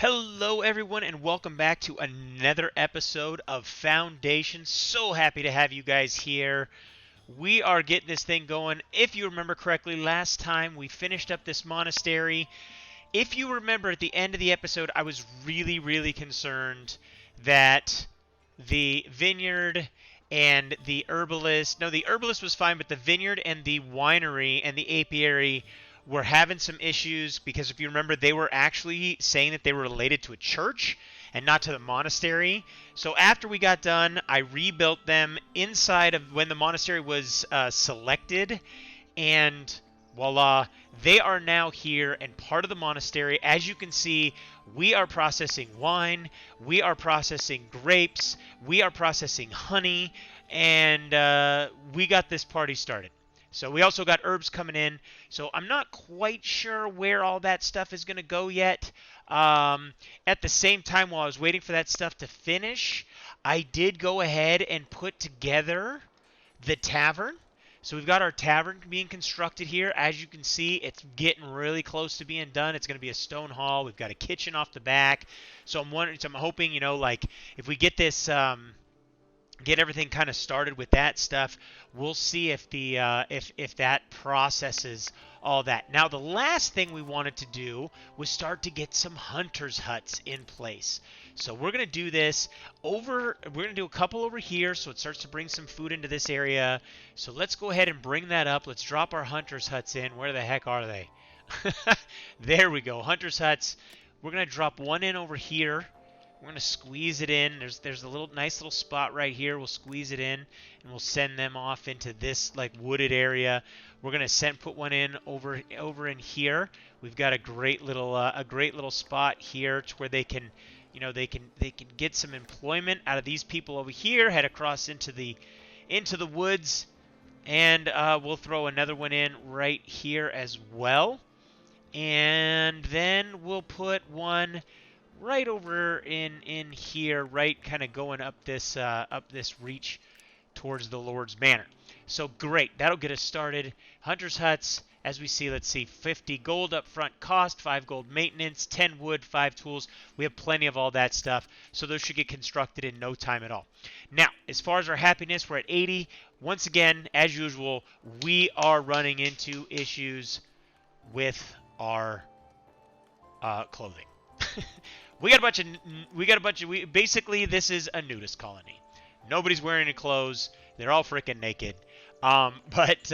Hello, everyone, and welcome back to another episode of Foundation. So happy to have you guys here. We are getting this thing going. If you remember correctly, last time we finished up this monastery. If you remember at the end of the episode, I was really concerned that the vineyard and the herbalist, no, the herbalist was fine, but the vineyard and the winery and the apiary were having some issues because if you remember, they were actually saying that they were related to a church and not to the monastery. So after we got done, I rebuilt them inside of when the monastery was selected, and voila, they are now here and part of the monastery. As you can see, we are processing wine, we are processing grapes, we are processing honey, and we got this party started. So we also got herbs coming in. So I'm not quite sure where all that stuff is going to go yet. At the same time, while I was waiting for that stuff to finish, I did go ahead and put together the tavern. So we've got our tavern being constructed here. As you can see, it's getting really close to being done. It's going to be a stone hall. We've got a kitchen off the back. So I'm hoping, like if we get this, get everything kind of started with that stuff, we'll see if the if that processes all that. Now the last thing we wanted to do was start to get some hunters huts in place. So we're going to do this we're going to do a couple over here so it starts to bring some food into this area. So let's go ahead and bring that up. Let's drop our hunters huts in. Where the heck are they? There we go. Hunters huts. We're going to drop one in over here. We're going to squeeze it in. There's a nice little spot right here. We'll squeeze it in and we'll send them off into this like wooded area. We're going to put one in over in here. We've got a great little spot here to where they can they can get some employment out of these people over here, head across into the woods, and we'll throw another one in right here as well. And then we'll put one right over in here, right kind of going up this reach towards the Lord's Manor. So great, that'll get us started. Hunters huts, as we see, let's see, 50 gold up front cost, 5 gold maintenance, 10 wood, 5 tools. We have plenty of all that stuff, so those should get constructed in no time at all. Now, as far as our happiness, we're at 80. Once again, as usual, we are running into issues with our clothing. Basically, this is a nudist colony. Nobody's wearing any clothes. They're all freaking naked. But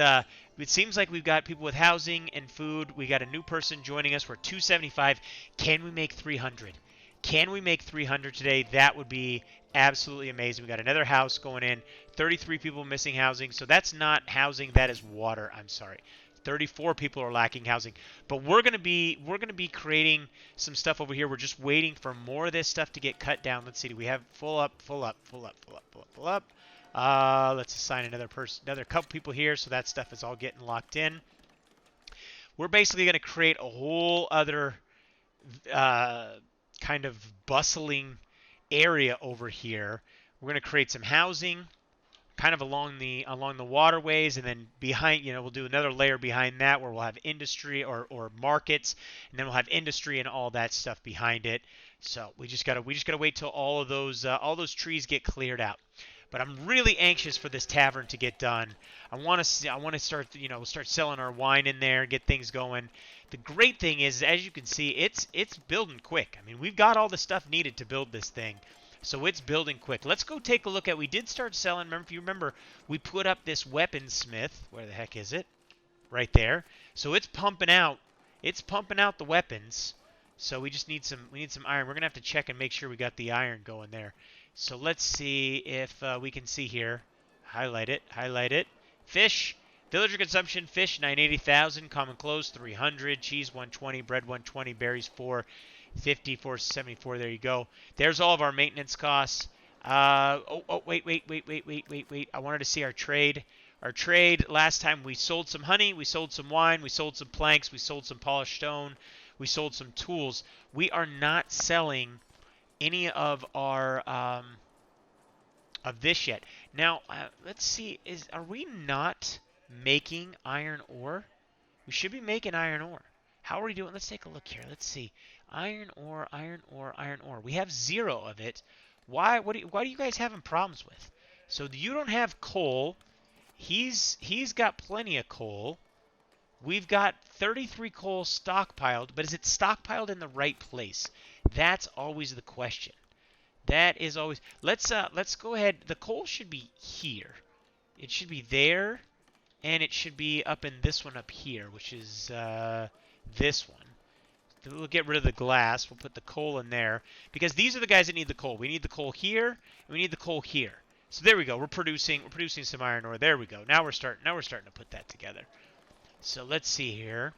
it seems like we've got people with housing and food. We got a new person joining us. We're 275. Can we make 300? Can we make 300 today? That would be absolutely amazing. We got another house going in. 33 people missing housing. So that's not housing. That is water. I'm sorry. 34 people are lacking housing, but we're gonna be creating some stuff over here. We're just waiting for more of this stuff to get cut down. Let's see, do we have full up? Let's assign another couple people here, so that stuff is all getting locked in. We're basically gonna create a whole other kind of bustling area over here. We're gonna create some housing kind of along the waterways, and then behind, we'll do another layer behind that where we'll have industry or markets, and then we'll have industry and all that stuff behind it. So we just gotta wait till all those trees get cleared out. But I'm really anxious for this tavern to get done. I want to start selling our wine in there, get things going. The great thing is, as you can see, it's building quick. I mean, we've got all the stuff needed to build this thing. So it's building quick. Let's go take a look at. We did start selling. If you remember, we put up this weaponsmith. Where the heck is it? Right there. So it's pumping out. It's pumping out the weapons. So we just need some. We need some iron. We're gonna have to check and make sure we got the iron going there. So let's see if we can see here. Highlight it. Highlight it. Fish. Villager consumption. Fish 980,000. Common clothes 300. Cheese 120. Bread 120. Berries 4. 5474. There you go. There's all of our maintenance costs. Wait. I wanted to see our trade. Our trade, last time we sold some honey, we sold some wine, we sold some planks, we sold some polished stone, we sold some tools. We are not selling any of our of this yet. Now, let's see, are we not making iron ore? We should be making iron ore. How are we doing? Let's take a look here. Let's see. Iron ore, iron ore, iron ore. We have 0 of it. Why? Why do you guys having problems with? So you don't have coal. He's got plenty of coal. We've got 33 coal stockpiled, but is it stockpiled in the right place? That's always the question. That is always. Let's go ahead. The coal should be here. It should be there, and it should be up in this one up here, which is this one. We'll get rid of the glass. We'll put the coal in there because these are the guys that need the coal. We need the coal here, and we need the coal here. So there we go. We're producing some iron ore. There we go. Now we're starting to put that together. So let's see here.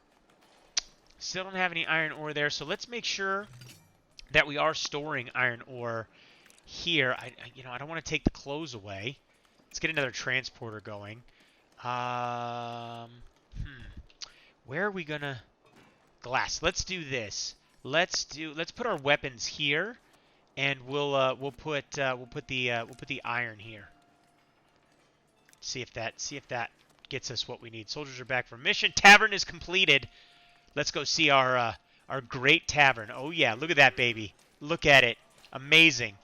Still don't have any iron ore there. So let's make sure that we are storing iron ore here. I don't want to take the clothes away. Let's get another transporter going. Where are we gonna? Glass. Let's do this. Let's put our weapons here, and we'll put the iron here. See if that gets us what we need. Soldiers are back from mission. Tavern is completed. Let's go see our great tavern. Oh yeah, look at that baby. Look at it. Amazing.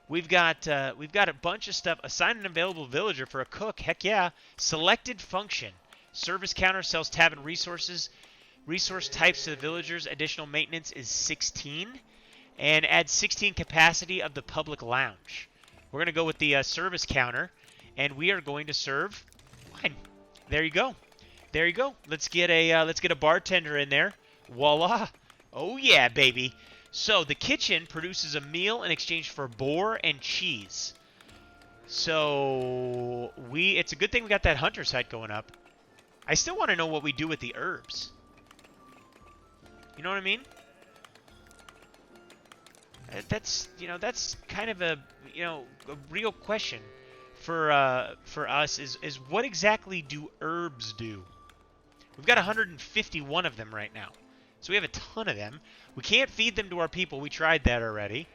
We've got a bunch of stuff. Assign an available villager for a cook. Heck yeah. Selected function. Service counter sells tavern resources. Resource types to the villagers. Additional maintenance is 16. And add 16 capacity of the public lounge. We're going to go with the service counter. And we are going to serve wine. There you go. There you go. Let's get a bartender in there. Voila. Oh yeah, baby. So the kitchen produces a meal in exchange for boar and cheese. So it's a good thing we got that hunter's hut going up. I still want to know what we do with the herbs. You know what I mean? That's kind of a real question for us is what exactly do herbs do? We've got 151 of them right now. So we have a ton of them. We can't feed them to our people. We tried that already.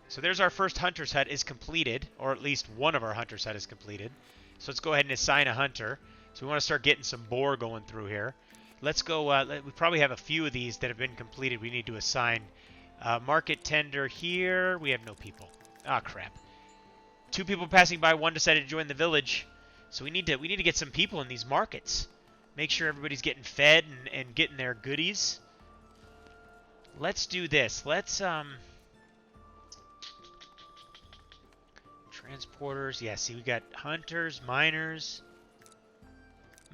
So there's our first hunter's hut is completed, or at least one of our hunter's hut is completed. So let's go ahead and assign a hunter. So we want to start getting some boar going through here. Let's go. We probably have a few of these that have been completed. We need to assign market tender here. We have no people. Ah, crap. 2 people passing by. 1 decided to join the village. So we need to get some people in these markets. Make sure everybody's getting fed and getting their goodies. Let's do this. Let's transporters. Yeah, see, we got hunters, miners.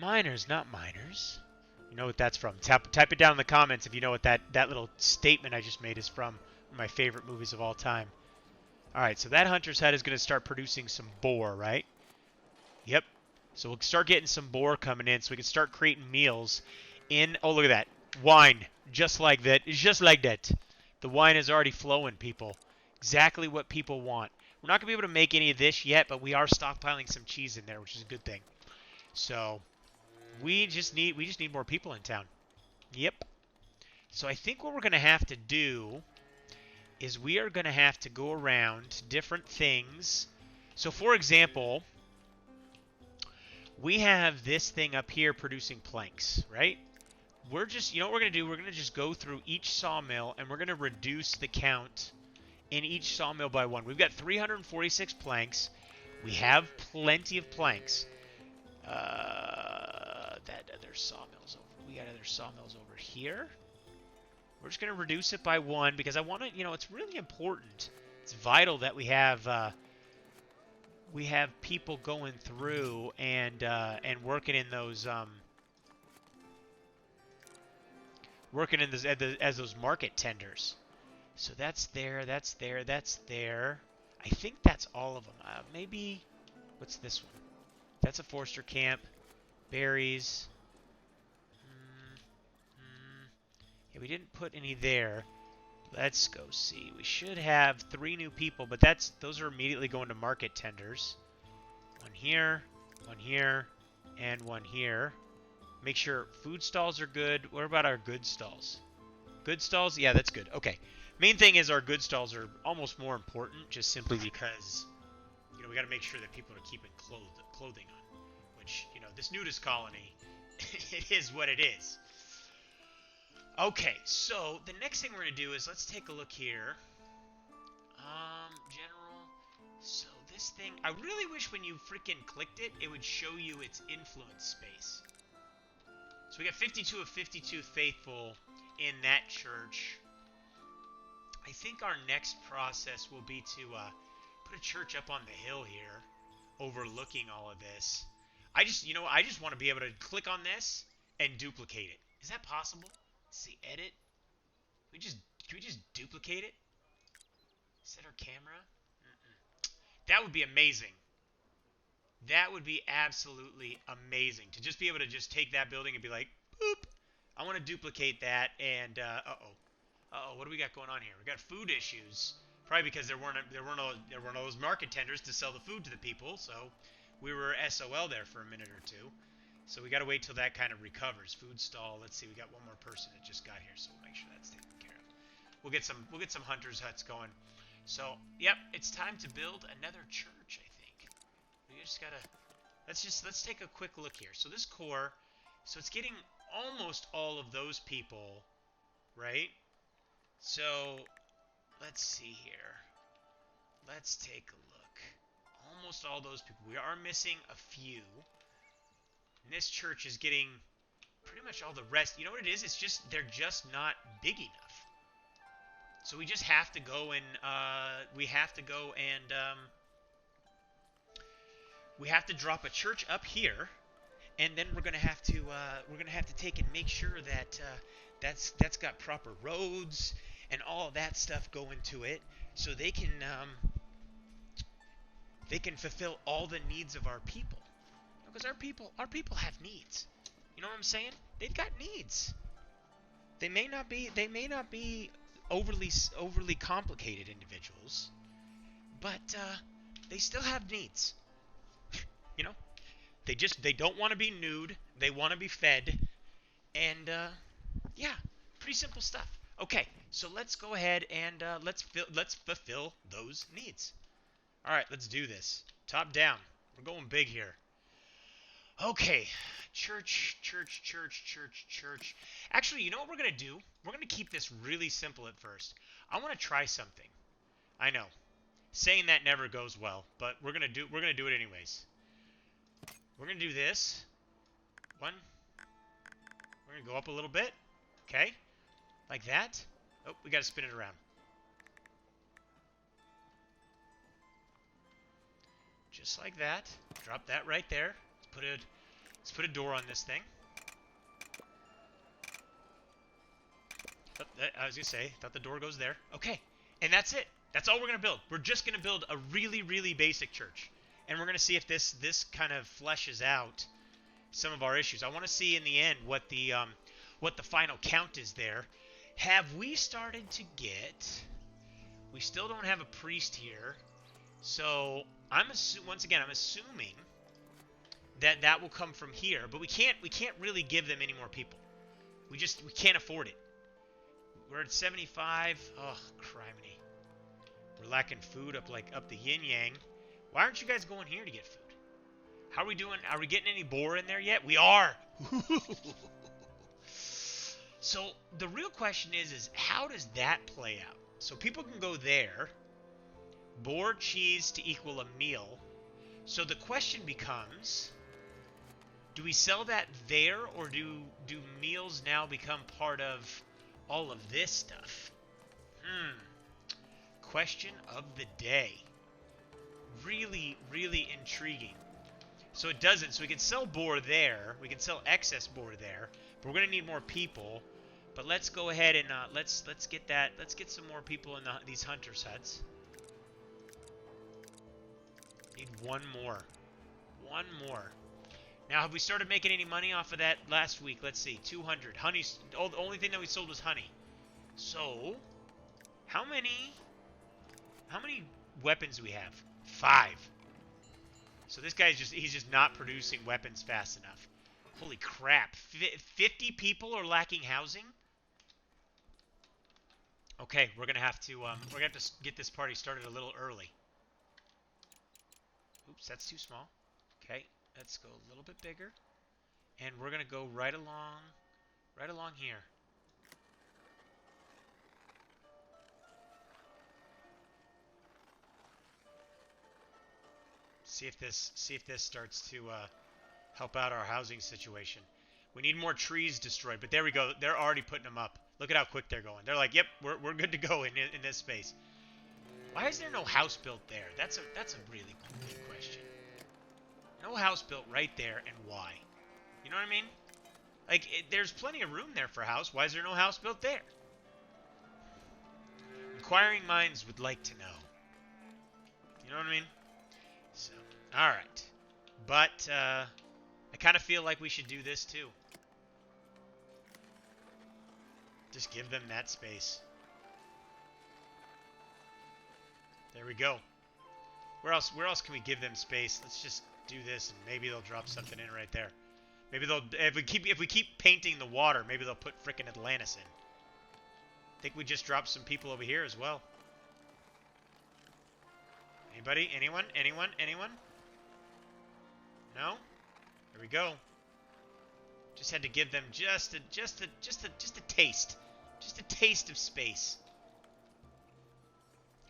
Miners, not miners. You know what that's from. Type it down in the comments if you know what that little statement I just made is from. One of my favorite movies of all time. Alright, so that hunter's hut is going to start producing some boar, right? Yep. So we'll start getting some boar coming in so we can start creating meals in... Oh, look at that. Wine. Just like that. Just like that. The wine is already flowing, people. Exactly what people want. We're not going to be able to make any of this yet, but we are stockpiling some cheese in there, which is a good thing. So... We just need more people in town. Yep. So I think what we're going to have to do is we are going to have to go around different things. So for example, we have this thing up here producing planks, right? We're just, you know what we're going to do? We're going to just go through each sawmill and we're going to reduce the count in each sawmill by 1. We've got 346 planks. We have plenty of planks. We got other sawmills over here. We're just going to reduce it by 1 because I want to, it's really important. It's vital that we have people going through and working in those as those market tenders. So that's there, that's there, that's there. I think that's all of them. Maybe what's this one? That's a Forester camp. Berries. Yeah, we didn't put any there. Let's go see. We should have 3 new people, but those are immediately going to market tenders. 1 here, and 1 here. Make sure food stalls are good. What about our good stalls? Good stalls? Yeah, that's good. Okay. Main thing is our good stalls are almost more important, just simply because, we got to make sure that people are keeping clothing on. Which, this nudist colony, it is what it is. Okay, so the next thing we're going to do is let's take a look here. General. So this thing, I really wish when you freaking clicked it, it would show you its influence space. So we got 52 of 52 faithful in that church. I think our next process will be to put a church up on the hill here, overlooking all of this. I just want to be able to click on this and duplicate it. Is that possible? Let's see, edit. Can we just duplicate it? Set our camera? That would be amazing. That would be absolutely amazing. To just be able to just take that building and be like, boop. I want to duplicate that and, what do we got going on here? We got food issues. Probably because there weren't all those market tenders to sell the food to the people, so we were SOL there for a minute or two. So we got to wait till that kind of recovers. Food stall. Let's see. We got one more person that just got here, so we'll make sure that's taken care of. We'll get some hunters huts going. So, yep, it's time to build another church, I think. We just got to let's take a quick look here. So this core, so it's getting almost all of those people, right? So, let's see here. Let's take a look. Almost all those people. We are missing a few. And this church is getting pretty much all the rest. You know what it is? It's just, they're just not big enough. So we just have to go and, we have to drop a church up here. And then we're gonna have to take and make sure that that's got proper roads and all of that stuff going to it, so they can fulfill all the needs of our people. Because our people have needs. You know what I'm saying? They've got needs. They may not be overly complicated individuals, but they still have needs. You know? They don't want to be nude. They want to be fed. And yeah, pretty simple stuff. Okay, so let's go ahead and let's fulfill those needs. All right, let's do this. Top down. We're going big here. Okay, church. Actually, you know what we're going to do? We're going to keep this really simple at first. I want to try something. I know. Saying that never goes well, but we're going to do it anyways. We're going to do this. One. We're going to go up a little bit. Okay. Like that. Oh, we got to spin it around. Just like that. Drop that right there. Let's put a door on this thing. Oh, I was going to say, thought the door goes there. Okay. And that's it. That's all we're going to build. We're just going to build a really, really basic church. And we're going to see if this kind of fleshes out some of our issues. I want to see in the end what the final count is there. Have we started to get... We still don't have a priest here. So, once again, I'm assuming that will come from here, but we can't really give them any more people. We can't afford it. We're at 75. Oh, criminy. We're lacking food up the yin-yang. Why aren't you guys going here to get food? How are we doing? Are we getting any boar in there yet? We are. So the real question is how does that play out? So people can go there. Boar cheese to equal a meal. So the question becomes, do we sell that there, or do meals now become part of all of this stuff? Question of the day. Really, really intriguing. So it doesn't. So we can sell boar there. We can sell excess boar there. But we're going to need more people. But let's go ahead and let's get that. Let's get some more people in these hunters' huts. Need one more. One more. Now, have we started making any money off of that last week? Let's see. 200. Honey's... Oh, the only thing that we sold was honey. So, how many weapons do we have? 5. So this guy's he's just not producing weapons fast enough. Holy crap. 50 people are lacking housing? Okay, we're going to have to get this party started a little early. Oops, that's too small. Okay, let's go a little bit bigger. And we're going to go right along here. See if this starts to help out our housing situation. We need more trees destroyed, but there we go. They're already putting them up. Look at how quick they're going. They're like, yep, we're good to go in this space. Why is there no house built there? That's a really good question. No house built right there, and why? You know what I mean? Like, there's plenty of room there for a house. Why is there no house built there? Inquiring minds would like to know. You know what I mean? So, alright. But, I kind of feel like we should do this too. Just give them that space. There we go. Where else can we give them space? Let's just do this, and maybe they'll drop something in right there. Maybe they'll if we keep painting the water, maybe they'll put frickin' Atlantis in. I think we just dropped some people over here as well. Anybody? Anyone? Anyone? Anyone? No? There we go. Just had to give them just a taste. Just a taste of space.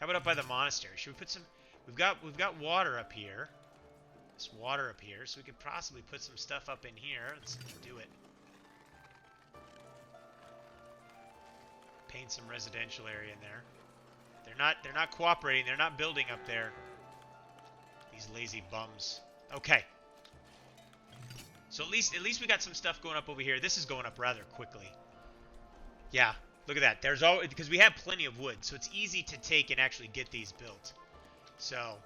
How about up by the monastery? Should we put some... We've got water up here. This water up here, so we could possibly put some stuff up in here. Let's do it. Paint some residential area in there. They're not cooperating. They're not building up there. These lazy bums. Okay. So at least we got some stuff going up over here. This is going up rather quickly. Yeah, look at that. There's always, because we have plenty of wood, so it's easy to take and actually get these built. So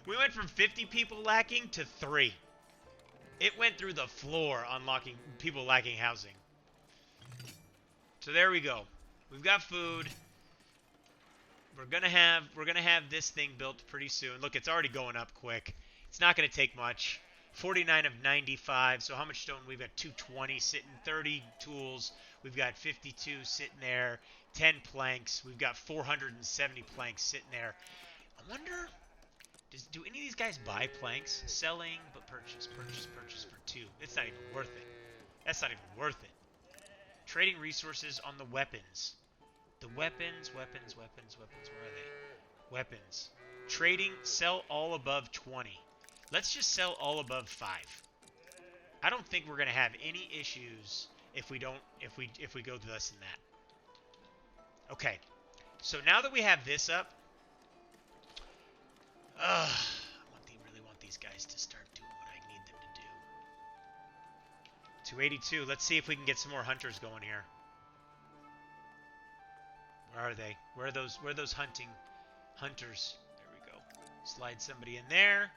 we went from 50 people lacking to 3. It went through the floor unlocking people lacking housing. So there we go. We've got food. We're gonna have this thing built pretty soon. Look, it's already going up quick. It's not gonna take much. 49 of 95. So how much stone? We've got 220 sitting. 30 tools. We've got 52 sitting there. 10 planks. We've got 470 planks sitting there. I wonder, do any of these guys buy planks? Selling, but purchase for 2. It's not even worth it. That's not even worth it. Trading resources on the weapons. The weapons. Where are they? Weapons. Trading, sell all above 20. Let's just sell all above 5. I don't think we're gonna have any issues if we go to less than that. Okay. So now that we have this up, I really want these guys to start doing what I need them to do. 282. Let's see if we can get some more hunters going here. Where are they? Where are those hunters? There we go. Slide somebody in there.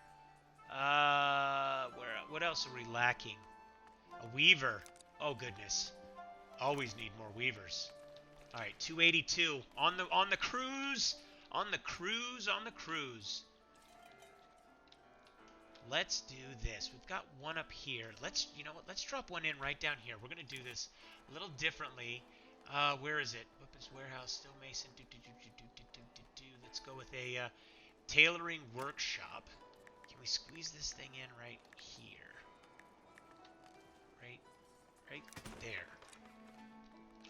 What else are we lacking? A weaver. Oh goodness. Always need more weavers. All right, 282 on the cruise. On the cruise. Let's do this. We've got one up here. You know what? Let's drop one in right down here. We're gonna do this a little differently. Where is it? Weapons warehouse, steel mason. Let's go with a tailoring workshop. Can we squeeze this thing in right here? Right there.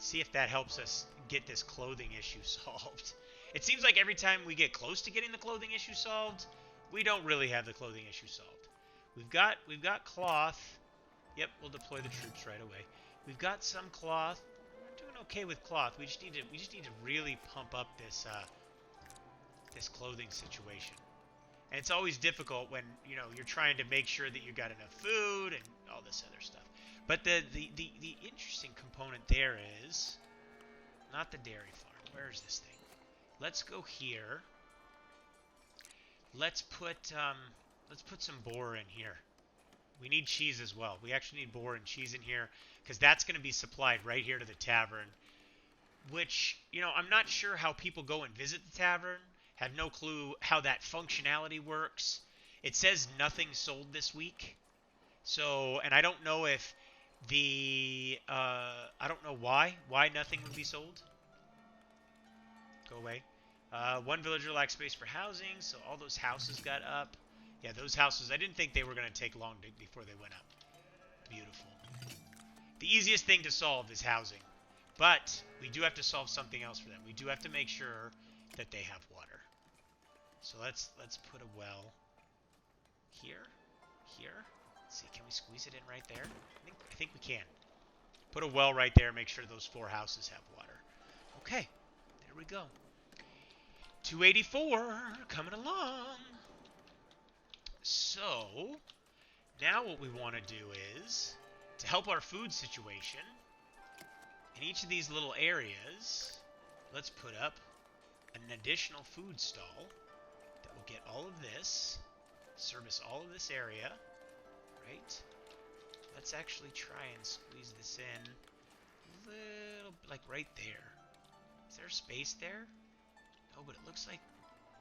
See if that helps us get this clothing issue solved. It seems like every time we get close to getting the clothing issue solved, we don't really have the clothing issue solved. We've got cloth. Yep, we'll deploy the troops right away. We've got some cloth. We're doing okay with cloth. We just need to really pump up this this clothing situation. And it's always difficult when, you're trying to make sure that you got enough food and all this other stuff. But the interesting component there is not the dairy farm. Where is this thing? Let's go here. Let's put some boar in here. We need cheese as well. We actually need boar and cheese in here because that's going to be supplied right here to the tavern. Which, I'm not sure how people go and visit the tavern. Have no clue how that functionality works. It says nothing sold this week. So, and I don't know if I don't know why nothing would be sold. Go away. One villager lacks space for housing, so all those houses got up. Yeah, those houses, I didn't think they were going to take long before they went up. Beautiful. The easiest thing to solve is housing. But we do have to solve something else for them. We do have to make sure that they have water. So let's put a well here. Let's see, can we squeeze it in right there? I think we can. Put a well right there, make sure those 4 houses have water. Okay, there we go. 284, coming along. So, now what we want to do is, to help our food situation, in each of these little areas, let's put up an additional food stall that will get all of this, service all of this area, right? Let's actually try and squeeze this in a little, like right there. Is there space there? No, but it looks like...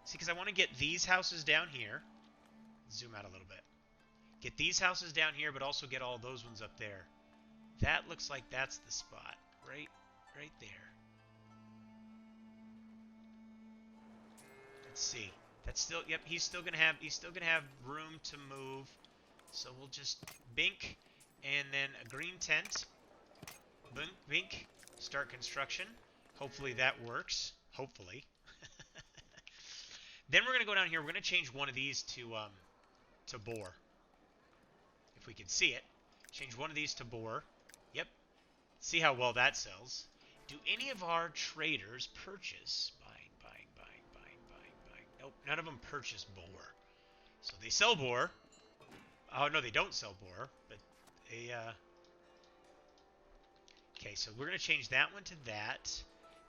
See, because I want to get these houses down here. Zoom out a little bit. Get these houses down here, but also get all those ones up there. That looks like that's the spot. Right there. Let's see. That's still... Yep, he's still gonna have room to move. So we'll just bink, and then a green tent. Bink. Start construction. Hopefully that works. Hopefully. Then we're going to go down here. We're going to change one of these to boar. If we can see it. Change one of these to boar. Yep. See how well that sells. Do any of our traders purchase? Buying. Nope, none of them purchase boar. So they sell boar. Oh, no, they don't sell boar. But they... Okay, so we're going to change that one to that.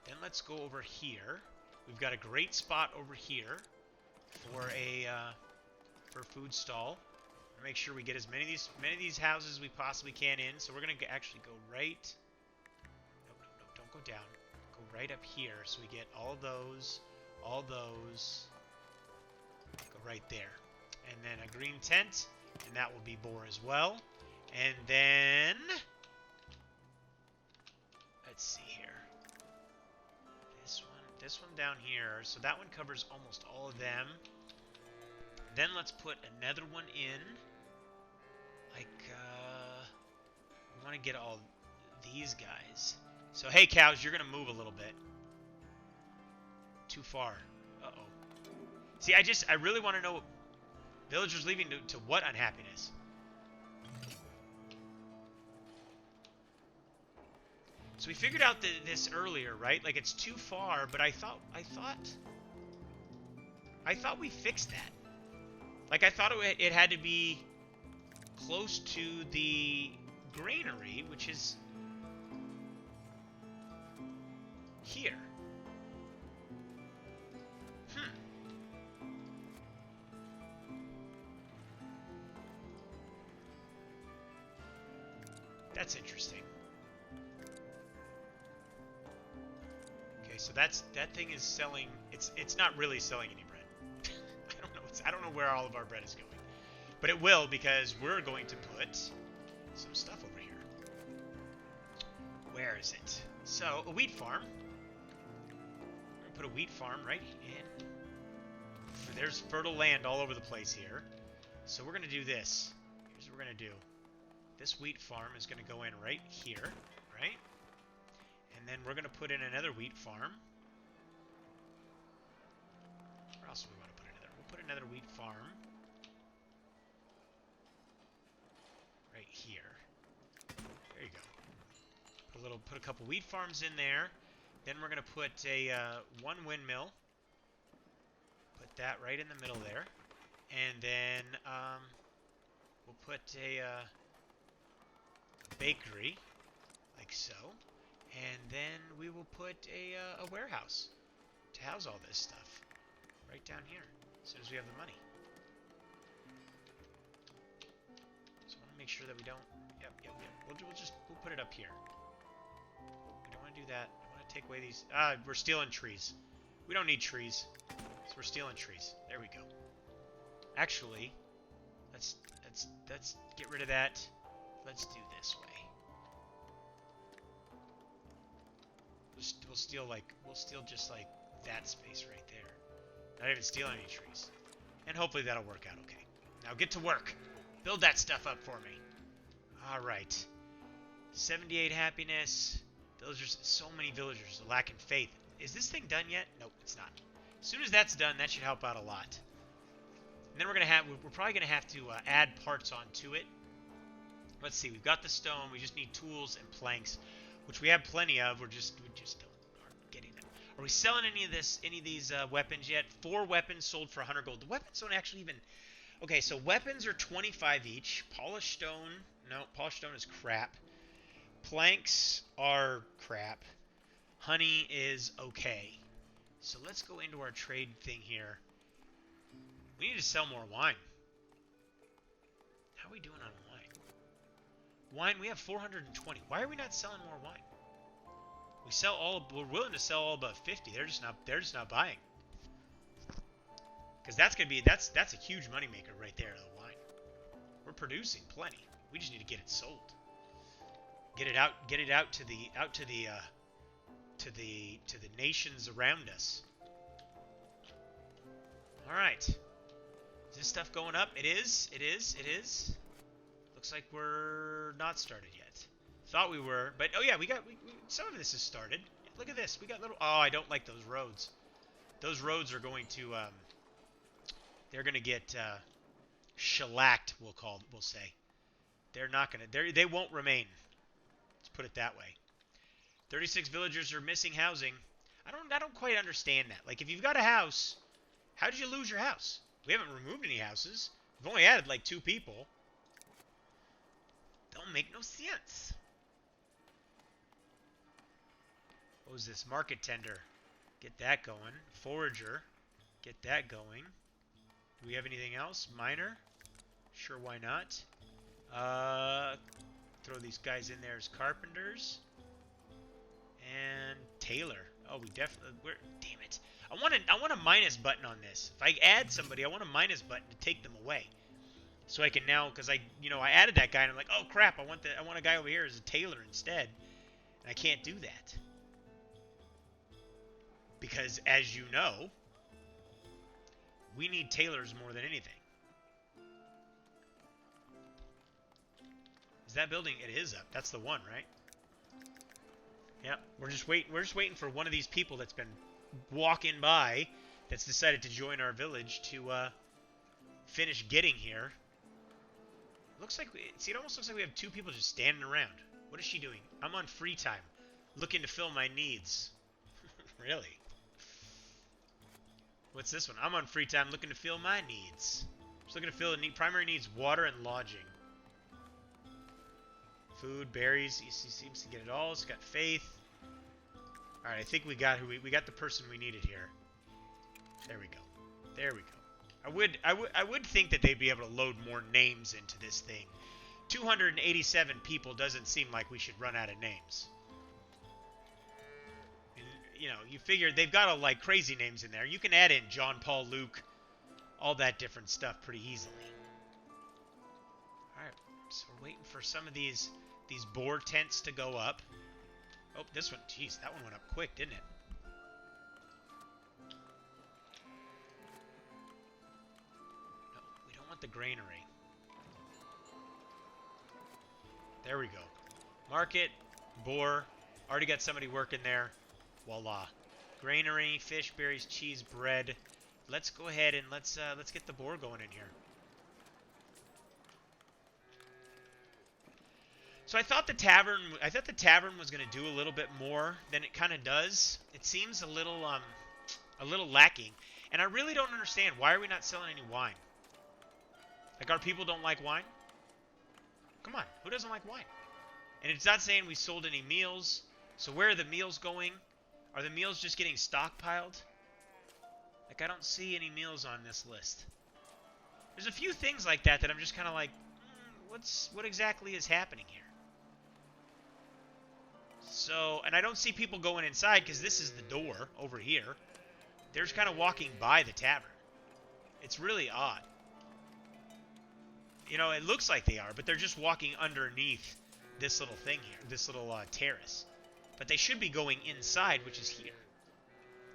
Then let's go over here. We've got a great spot over here for a food stall. Make sure we get as many of these houses as we possibly can in. So we're gonna actually go right. No, don't go down. Go right up here, so we get all those. Go right there, and then a green tent, and that will be boar as well. And then let's see here. This one down here, so that one covers almost all of them. Then let's put another one in. Like, we want to get all these guys. So, hey, cows, you're going to move a little bit. Too far. Uh-oh. See, I really want to know villagers leaving to what unhappiness? So we figured out this earlier, right? Like, it's too far, but I thought we fixed that. Like, I thought it had to be close to the granary, which is here. That's interesting. So that thing is selling. It's not really selling any bread. I don't know where all of our bread is going, but it will, because we're going to put some stuff over here. Where is it? So a wheat farm. We're gonna put a wheat farm right in. There's fertile land all over the place here. So we're gonna do this. Here's what we're gonna do. This wheat farm is gonna go in right here, right? And then we're going to put in another wheat farm. Where else do we want to put another? We'll put another wheat farm right here. There you go. Put a couple wheat farms in there. Then we're going to put a one windmill. Put that right in the middle there. And then we'll put a bakery, like so. And then we will put a warehouse to house all this stuff right down here as soon as we have the money. So I want to make sure that we don't... Yep. We'll put it up here. We don't want to do that. I want to take away these... we're stealing trees. We don't need trees. So we're stealing trees. There we go. Actually, let's get rid of that. Let's do this way. We'll steal just like that space right there. Not even stealing any trees. And hopefully that'll work out okay. Now get to work. Build that stuff up for me. Alright. 78 happiness. Villagers, so many villagers are lacking faith. Is this thing done yet? Nope, it's not. As soon as that's done, that should help out a lot. And then we're probably gonna have to add parts onto it. Let's see, we've got the stone. We just need tools and planks, which we have plenty of. We just aren't getting them. Are we selling any of these weapons yet? 4 weapons sold for 100 gold. The weapons don't actually even. Okay, so weapons are 25 each. Polished stone, no, polished stone is crap. Planks are crap. Honey is okay. So let's go into our trade thing here. We need to sell more wine. How are we doing on wine? Wine, we have 420. Why are we not selling more wine? We're willing to sell all but 50. They're just not buying. Because that's a huge moneymaker right there, the wine. We're producing plenty. We just need to get it sold. Get it out to the nations around us. All right. Is this stuff going up? It is. Looks like we're not started yet. Thought we were, but oh yeah, we some of this is started. Look at this. We got little. Oh, I don't like those roads. Those roads are going to. They're going to get shellacked. We'll say. They're not going to. They won't remain. Let's put it that way. 36 villagers are missing housing. I don't quite understand that. Like, if you've got a house, how did you lose your house? We haven't removed any houses. We've only added like 2 people. Don't make no sense. What was this? Market tender. Get that going. Forager. Get that going. Do we have anything else? Miner. Sure, why not? Throw these guys in there as carpenters. And tailor. Oh, we definitely. Damn it. I want a minus button on this. If I add somebody, I want a minus button to take them away. So I can now, because I added that guy and I'm like, oh crap, I want a guy over here as a tailor instead. And I can't do that. Because as you know, we need tailors more than anything. Is that building? It is up. That's the one, right? Yep. We're just waiting for one of these people that's been walking by that's decided to join our village to finish getting here. Looks like it almost looks like we have 2 people just standing around. What is she doing? I'm on free time, looking to fill my needs. Really? What's this one? I'm on free time looking to fill my needs. Just looking to fill the primary needs: water and lodging. Food, berries. He seems to get it all. He's got faith. All right, I think we got we got the person we needed here. There we go. There we go. I would think that they'd be able to load more names into this thing. 287 people doesn't seem like we should run out of names. And, you figure they've got all like crazy names in there. You can add in John, Paul, Luke, all that different stuff pretty easily. All right, so we're waiting for some of these boar tents to go up. Oh, this one, jeez, that one went up quick, didn't it? No, we don't want the granary. There we go. Market, boar. Already got somebody working there. Voila. Granary, fish, berries, cheese, bread. Let's go ahead and let's get the boar going in here. So I thought the tavern was going to do a little bit more than it kind of does. It seems a little lacking, and I really don't understand, why are we not selling any wine? Like, our people don't like wine? Come on, who doesn't like wine? And it's not saying we sold any meals. So where are the meals going? Are the meals just getting stockpiled? Like, I don't see any meals on this list. There's a few things like that I'm just kind of like, what exactly is happening here? So, and I don't see people going inside because this is the door over here. They're just kind of walking by the tavern. It's really odd. It looks like they are, but they're just walking underneath this little thing here, this little terrace. But they should be going inside, which is here.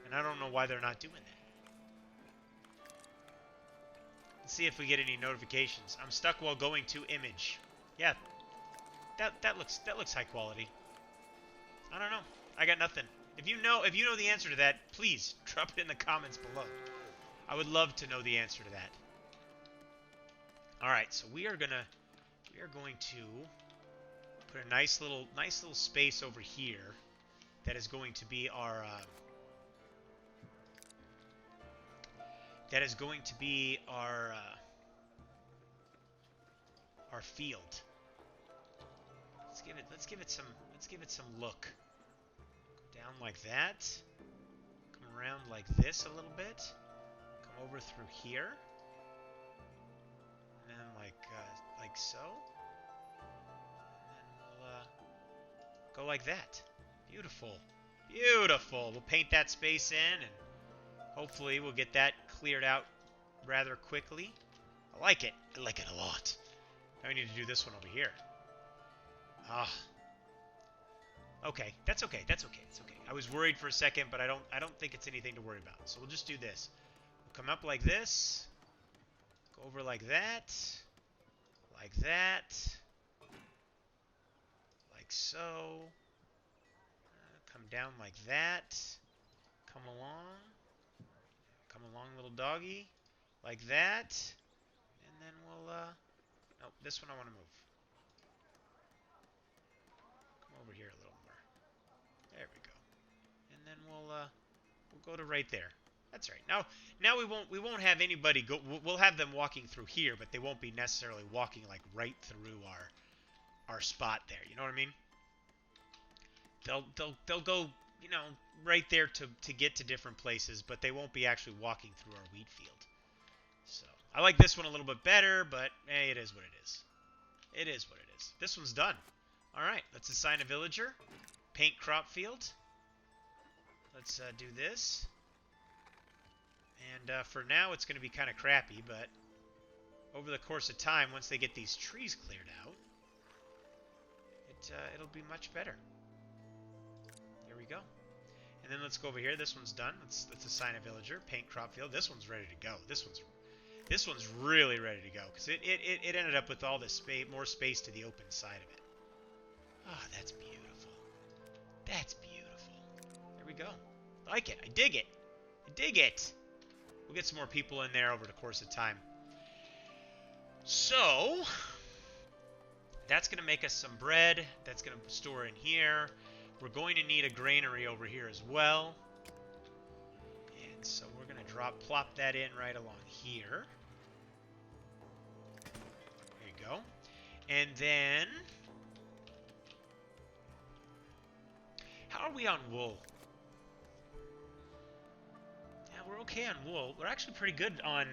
And I don't know why they're not doing that. Let's see if we get any notifications. I'm stuck while going to image. Yeah, that looks high quality. I don't know. I got nothing. If you know the answer to that, please drop it in the comments below. I would love to know the answer to that. All right, so we are going to put a nice little space over here that is going to be our our field. Let's give it some look. Go down like that. Come around like this a little bit. Come over through here. And then like so. And then we'll go like that. Beautiful. Beautiful. We'll paint that space in, and hopefully we'll get that cleared out rather quickly. I like it. I like it a lot. Now we need to do this one over here. Ah. Okay. That's okay. That's okay. It's okay. I was worried for a second, but I don't think it's anything to worry about. So we'll just do this. We'll come up like this. Go over like that. Like that. Like so. Come down like that. Come along. Come along, little doggy. Like that. And then we'll, no, this one I want to move. Come over here a little more. There we go. And then we'll go to right there. That's right. Now we won't have anybody go. We'll have them walking through here, but they won't be necessarily walking like right through our spot there. You know what I mean? They'll go, you know, right there to get to different places, but they won't be actually walking through our wheat field. So I like this one a little bit better, but hey, it is what it is. It is what it is. This one's done. All right, let's assign a villager. Paint crop field. Let's do this. And for now, it's going to be kind of crappy, but over the course of time, once they get these trees cleared out, it'll be much better. There we go. And then let's go over here. This one's done. Let's assign a villager. Paint crop field. This one's ready to go. This one's really ready to go because it ended up with all this more space to the open side of it. Oh, that's beautiful. That's beautiful. There we go. I like it. I dig it. I dig it. We'll get some more people in there over the course of time. So that's going to make us some bread. That's going to store in here. We're going to need a granary over here as well. And so we're going to plop that in right along here. There you go. And then, how are we on wool? Yeah, we're okay on wool. We're actually pretty good on,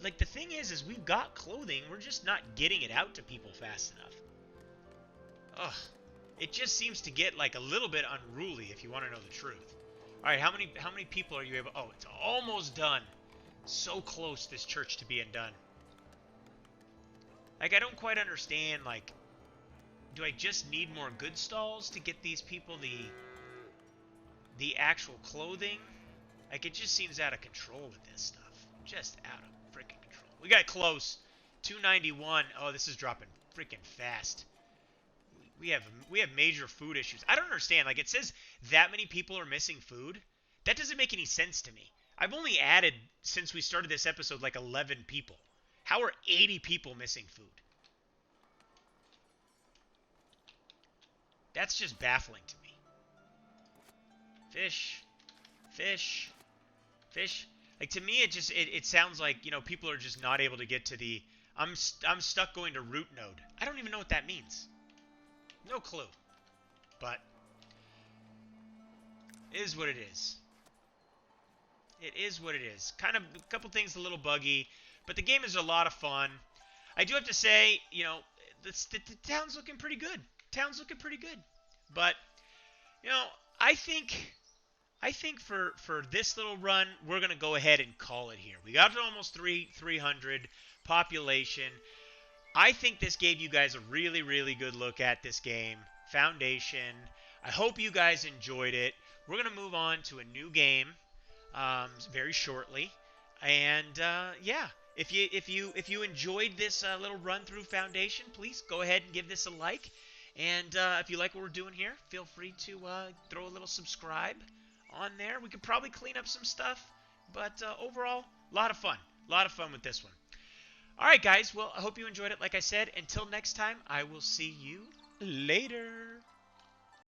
like, the thing is we've got clothing. We're just not getting it out to people fast enough. Ugh. It just seems to get like a little bit unruly if you want to know the truth. All right, how many people are you able? Oh, it's almost done. So close, this church to being done. Like, I don't quite understand. Like, do I just need more good stalls to get these people the actual clothing? Like, it just seems out of control with this stuff. Just out of freaking control. We got close. 291. Oh, this is dropping freaking fast. We have major food issues. I don't understand. Like, it says that many people are missing food. That doesn't make any sense to me. I've only added, since we started this episode, like 11 people. How are 80 people missing food? That's just baffling to me. Fish. Fish. Fish. Like, to me, it sounds like, you know, people are just not able to get to the... I'm stuck going to root node. I don't even know what that means. No clue. But it is what it is. It is what it is. Kind of a couple things a little buggy, but the game is a lot of fun. I do have to say, you know, the town's looking pretty good. Town's looking pretty good. But, you know, I think for this little run, we're going to go ahead and call it here. We got to almost 300 population. I think this gave you guys a really, really good look at this game, Foundation. I hope you guys enjoyed it. We're going to move on to a new game very shortly. And yeah, if you enjoyed this little run through Foundation, please go ahead and give this a like. And if you like what we're doing here, feel free to throw a little subscribe on there. We could probably clean up some stuff, but overall, a lot of fun. A lot of fun with this one. All right, guys. Well, I hope you enjoyed it. Like I said, until next time, I will see you later.